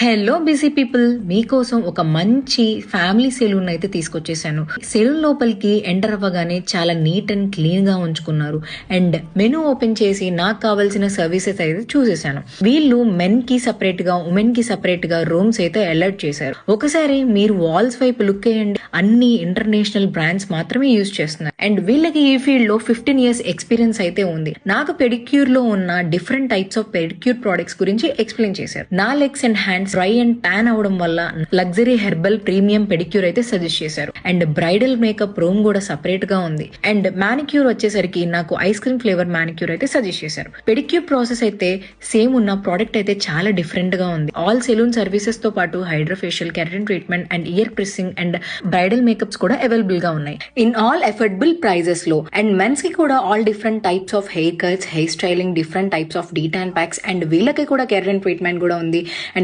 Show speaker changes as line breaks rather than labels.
Hello busy people, మీకోసం ఒక మంచి ఫ్యామిలీ సెలూన్ అయితే తీసుకొచ్చేసాను. సెలూన్ లోపలికి ఎంటర్ అవ్వగానే చాలా నీట్ అండ్ క్లీన్ గా ఉంచుకున్నారు. అండ్ మెనూ ఓపెన్ చేసి నాకు కావాల్సిన సర్వీసెస్ అయితే చూసేసాను. వీళ్ళు మెన్ కి సపరేట్ గా, ఉమెన్ కి సపరేట్ గా రూమ్స్ అయితే అలర్ట్ చేశారు. ఒకసారి మీరు వాల్స్ వైపు లుక్ వేయండి, అన్ని ఇంటర్నేషనల్ బ్రాండ్స్ మాత్రమే యూజ్ చేస్తున్నారు. అండ్ వీళ్ళకి ఈ ఫీల్డ్ లో 15 years ఎక్స్పీరియన్స్ అయితే ఉంది. నాకు పెడిక్యూర్ లో ఉన్న different types of pedicure products గురించి ఎక్స్ప్లెయిన్ చేశారు. నా legs and hands dry and tan అవడం వల్ల లగ్జరీ హెర్బల్ ప్రీమియం పెడిక్యూర్ అయితే సజెస్ట్ చేశారు. అండ్ బ్రైడల్ మేకప్ రూమ్ కూడా సపరేట్ గా ఉంది. అండ్ మానిక్యూర్ వచ్చేసరికి నాకు ఐస్ క్రీమ్ ఫ్లేవర్ మానిక్యూర్ అయితే సజెస్ట్ చేశారు. పెడిక్యూర్ ప్రాసెస్ అయితే సేమ్ ఉన్న, ప్రోడక్ట్ అయితే చాలా డిఫరెంట్ గా ఉంది. ఆల్ సెలూన్ సర్వీసెస్ తో పాటు hydrofacial, keratin treatment and year pressing and bridal makeups కూడా అవైలబుల్ గా ఉన్నాయి ఇన్ ఆల్ అఫోర్డబుల్ ప్రైజెస్ లో. అండ్ మెన్స్ కి కూడా all different types of hair cuts, hair styling, different types of D-Tan packs, and వీళ్ళకి కూడా కెరటిన్ ట్రీట్మెంట్ కూడా ఉంది. అండ్